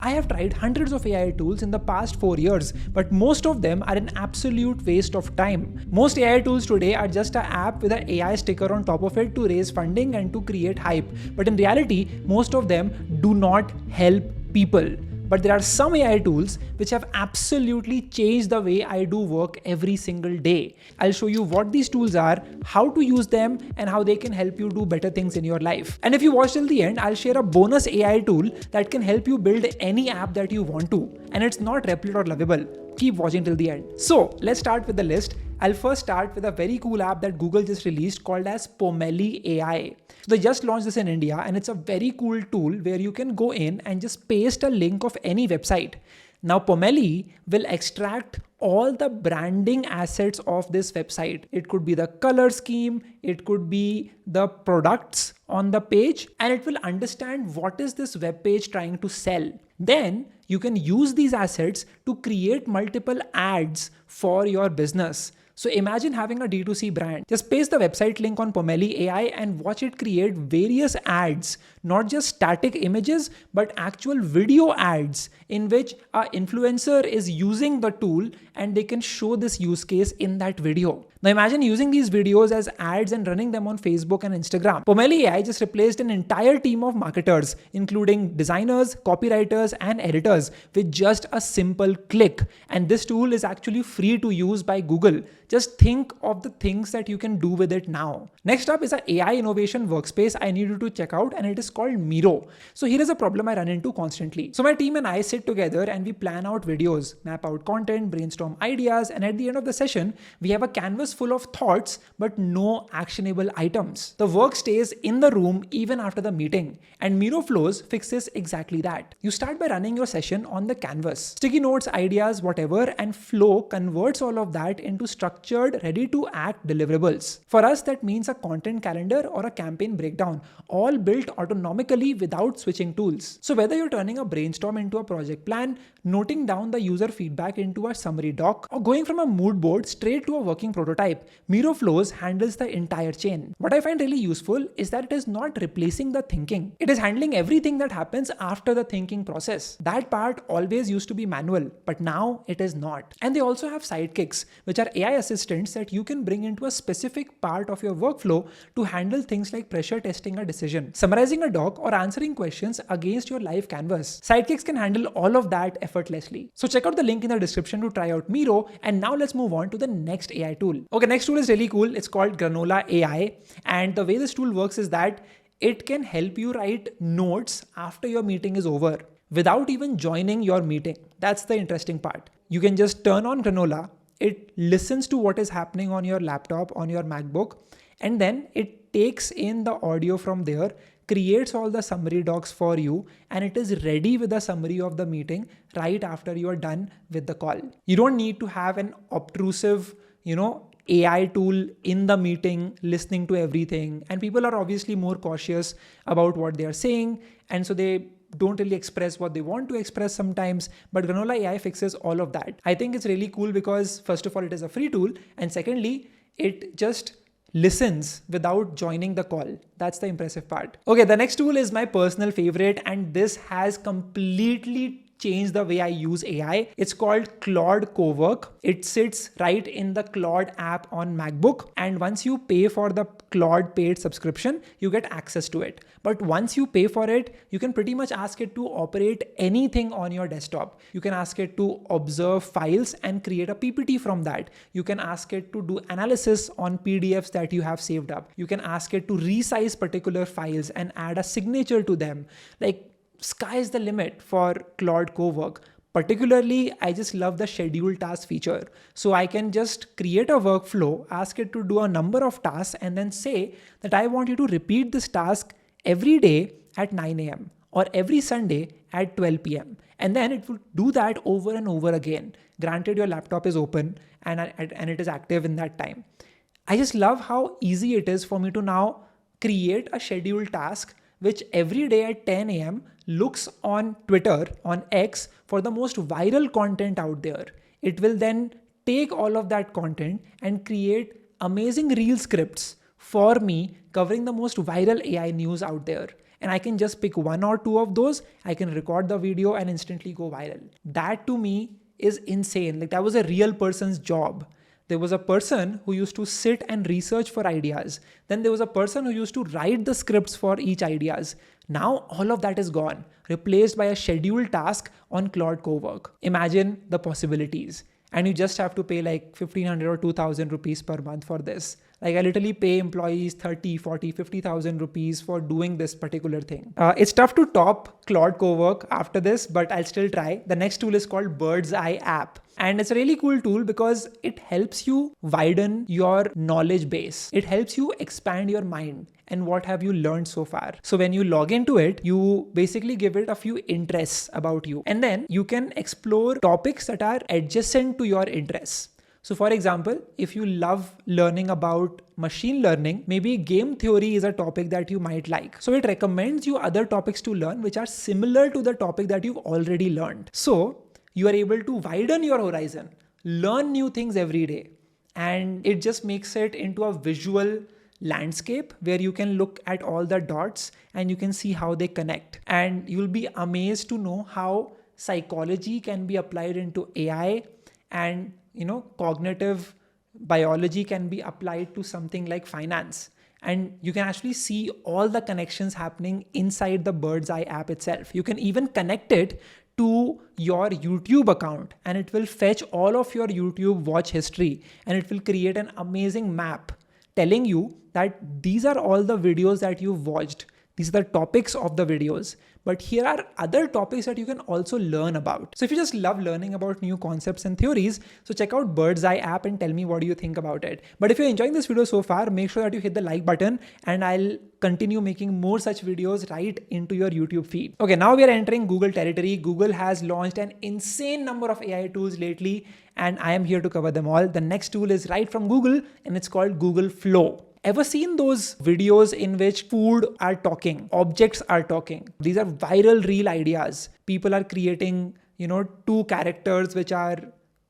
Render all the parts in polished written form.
I have tried hundreds of AI tools in the past 4 years, but most of them are an absolute waste of time. Most AI tools today are just an app with an AI sticker on top of it to raise funding and to create hype. But in reality, most of them do not help people. But there are some AI tools which have absolutely changed the way I do work every single day. I'll show you what these tools are, how to use them, and how they can help you do better things in your life. And if you watch till the end, I'll share a bonus AI tool that can help you build any app that you want to. And it's not Replit or Lovable. Keep watching till the end. So let's start with the list. I'll first start with a very cool app that Google just released called as Pomeli AI. So they just launched this in India, and it's a very cool tool where you can go in and just paste a link of any website. Now Pomeli will extract all the branding assets of this website. It could be the color scheme, it could be the products on the page, and it will understand what is this web page trying to sell. Then you can use these assets to create multiple ads for your business. So imagine having a D2C brand. Just paste the website link on Pomeli AI and watch it create various ads, not just static images, but actual video ads in which an influencer is using the tool and they can show this use case in that video. Now imagine using these videos as ads and running them on Facebook and Instagram. Pomeli AI just replaced an entire team of marketers, including designers, copywriters, and editors with just a simple click. And this tool is actually free to use by Google. Just think of the things that you can do with it now. Next up is an AI innovation workspace I need you to check out, and it is called Miro. So here is a problem I run into constantly. So my team and I sit together and we plan out videos, map out content, brainstorm ideas, and at the end of the session, we have a canvas full of thoughts but no actionable items. The work stays in the room even after the meeting, and Miro Flows fixes exactly that. You start by running your session on the canvas. Sticky notes, ideas, whatever, and Flow converts all of that into structured, ready-to-act deliverables. For us, that means a content calendar or a campaign breakdown, all built autonomically without switching tools. So whether you're turning a brainstorm into a project plan, noting down the user feedback into a summary doc, or going from a mood board straight to a working prototype, Miro Flows handles the entire chain. What I find really useful is that it is not replacing the thinking. It is handling everything that happens after the thinking process. That part always used to be manual, but now it is not. And they also have sidekicks, which are AI assistants that you can bring into a specific part of your workflow to handle things like pressure testing a decision, summarizing a doc, or answering questions against your live canvas. Sidekicks can handle all of that effortlessly. So check out the link in the description to try out Miro, and now let's move on to the next AI tool. Okay, next tool is really cool. It's called Granola AI, and the way this tool works is that it can help you write notes after your meeting is over without even joining your meeting. That's the interesting part. You can just turn on Granola, it listens to what is happening on your laptop, on your MacBook, and then it takes in the audio from there, creates all the summary docs for you, and it is ready with a summary of the meeting right after you are done with the call. You don't need to have an obtrusive, AI tool in the meeting listening to everything. And people are obviously more cautious about what they are saying, and so they don't really express what they want to express sometimes, but Granola AI fixes all of that. I think it's really cool because first of all, it is a free tool, and secondly, it just listens without joining the call. That's the impressive part. Okay, the next tool is my personal favorite, and this has completely changed the way I use AI. It's called Claude Cowork. It sits right in the Claude app on MacBook, and once you pay for the Claude paid subscription, you get access to it. But once you pay for it, you can pretty much ask it to operate anything on your desktop. You can ask it to observe files and create a PPT from that. You can ask it to do analysis on PDFs that you have saved up. You can ask it to resize particular files and add a signature to them. Like, sky is the limit for Claude Cowork. Particularly, I just love the schedule task feature. So I can just create a workflow, ask it to do a number of tasks, and then say that I want you to repeat this task every day at 9 a.m. or every Sunday at 12 p.m. And then it will do that over and over again. Granted, your laptop is open and it is active in that time. I just love how easy it is for me to now create a scheduled task which every day at 10 a.m. looks on Twitter, on X, for the most viral content out there. It will then take all of that content and create amazing reel scripts for me covering the most viral AI news out there. and I can just pick one or two of those. I can record the video and instantly go viral. That to me is insane. Like, that was a real person's job. There was a person who used to sit and research for ideas. Then there was a person who used to write the scripts for each ideas. Now all of that is gone, replaced by a scheduled task on Claude Cowork. Imagine the possibilities. And you just have to pay like 1,500 or 2,000 rupees per month for this. Like, I literally pay employees 30, 40, 50,000 rupees for doing this particular thing. It's tough to top Claude Cowork after this, but I'll still try. The next tool is called BirdsEye App. And it's a really cool tool because it helps you widen your knowledge base. It helps you expand your mind and what have you learned so far. So when you log into it, you basically give it a few interests about you. And then you can explore topics that are adjacent to your interests. So for example, if you love learning about machine learning, maybe game theory is a topic that you might like. So it recommends you other topics to learn which are similar to the topic that you've already learned. So you are able to widen your horizon, learn new things every day. And it just makes it into a visual landscape where you can look at all the dots and you can see how they connect. And you'll be amazed to know how psychology can be applied into AI, and cognitive biology can be applied to something like finance. And you can actually see all the connections happening inside the BirdsEye app itself. You can even connect it to your YouTube account and it will fetch all of your YouTube watch history and it will create an amazing map telling you that these are all the videos that you've watched. These are the topics of the videos. But here are other topics that you can also learn about. So if you just love learning about new concepts and theories, so check out BirdsEye app and tell me what do you think about it. But if you're enjoying this video so far, make sure that you hit the like button and I'll continue making more such videos right into your YouTube feed. Okay, now we are entering Google territory. Google has launched an insane number of AI tools lately and I am here to cover them all. The next tool is right from Google and it's called Google Flow. Ever seen those videos in which food are talking, objects are talking? These are viral reel ideas. People are creating, two characters which are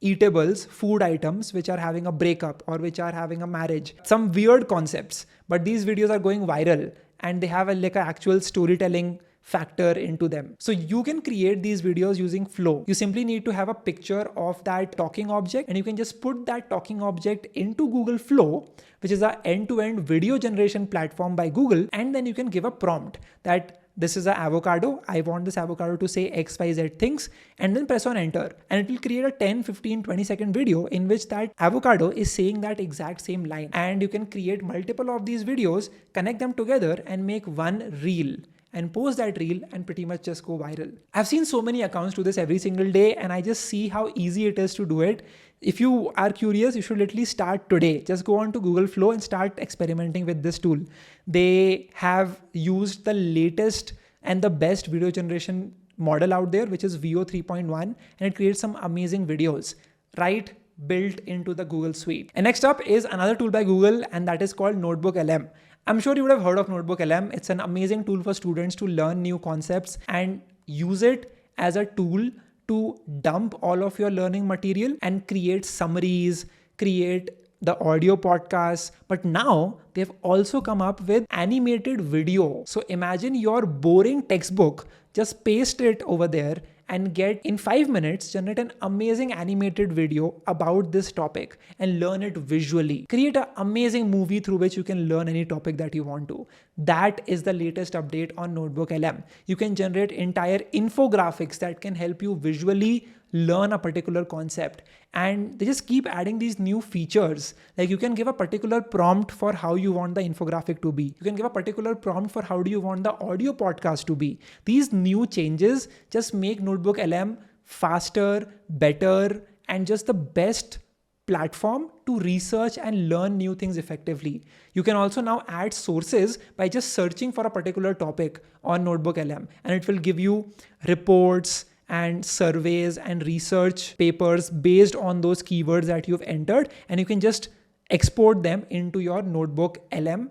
eatables, food items, which are having a breakup or which are having a marriage. Some weird concepts, but these videos are going viral and they have an actual storytelling factor into them. So you can create these videos using Flow. You simply need to have a picture of that talking object and you can just put that talking object into Google Flow, which is an end-to-end video generation platform by Google. And then you can give a prompt that this is an avocado. I want this avocado to say XYZ things, and then press on enter. And it will create a 10, 15, 20-second video in which that avocado is saying that exact same line. And you can create multiple of these videos, connect them together and make one reel. And post that reel and pretty much just go viral. I've seen so many accounts do this every single day and I just see how easy it is to do it. If you are curious, you should literally start today. Just go on to Google Flow and start experimenting with this tool. They have used the latest and the best video generation model out there, which is VO 3.1, and it creates some amazing videos, right? Built into the Google suite. And next up is another tool by Google and that is called Notebook LM. I'm sure you would have heard of Notebook LM. It's an amazing tool for students to learn new concepts and use it as a tool to dump all of your learning material and create summaries, create the audio podcasts. But now they've also come up with animated video. So imagine your boring textbook, just paste it over there and get in 5 minutes, generate an amazing animated video about this topic and learn it visually. Create an amazing movie through which you can learn any topic that you want to. That is the latest update on Notebook LM. You can generate entire infographics that can help you visually learn a particular concept. And they just keep adding these new features. Like you can give a particular prompt for how you want the infographic to be. You can give a particular prompt for how do you want the audio podcast to be. These new changes just make Notebook LM faster, better, and just the best platform to research and learn new things effectively. You can also now add sources by just searching for a particular topic on Notebook LM, and it will give you reports and surveys and research papers based on those keywords that you've entered, and you can just export them into your Notebook LM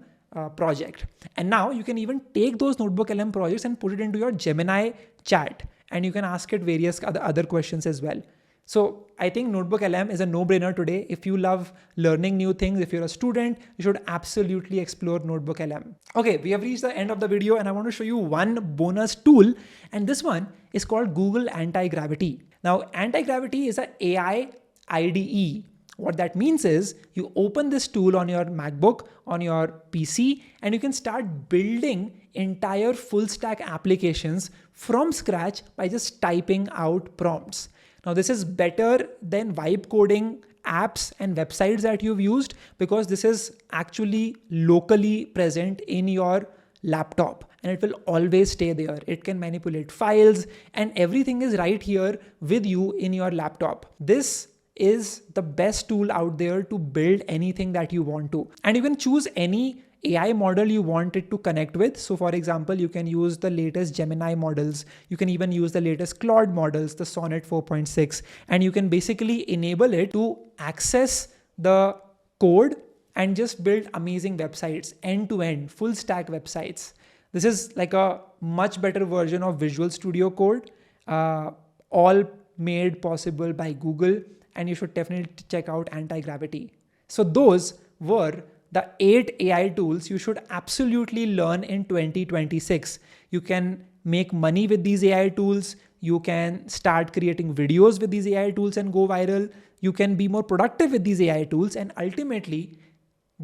project. And now you can even take those Notebook LM projects and put it into your Gemini chat, and you can ask it various other questions as well. So I think Notebook LM is a no-brainer today. If you love learning new things, if you're a student, you should absolutely explore Notebook LM. Okay, we have reached the end of the video and I want to show you one bonus tool. And this one is called Google Antigravity. Now, Antigravity is an AI IDE. What that means is you open this tool on your MacBook, on your PC, and you can start building entire full stack applications from scratch by just typing out prompts. Now, this is better than vibe coding apps and websites that you've used because this is actually locally present in your laptop and it will always stay there. It can manipulate files and everything is right here with you in your laptop. This is the best tool out there to build anything that you want to. And you can choose any AI model you want it to connect with. So for example, you can use the latest Gemini models. You can even use the latest Claude models, the Sonnet 4.6, and you can basically enable it to access the code and just build amazing websites, end-to-end, full stack websites. This is like a much better version of Visual Studio Code, all made possible by Google, and you should definitely check out Antigravity. So those were the 8 AI tools you should absolutely learn in 2026. You can make money with these AI tools. You can start creating videos with these AI tools and go viral. You can be more productive with these AI tools and ultimately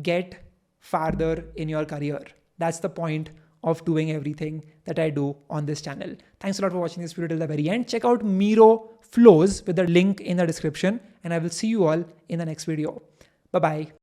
get farther in your career. That's the point of doing everything that I do on this channel. Thanks a lot for watching this video till the very end. Check out Miro flows with the link in the description and I will see you all in the next video. Bye-bye.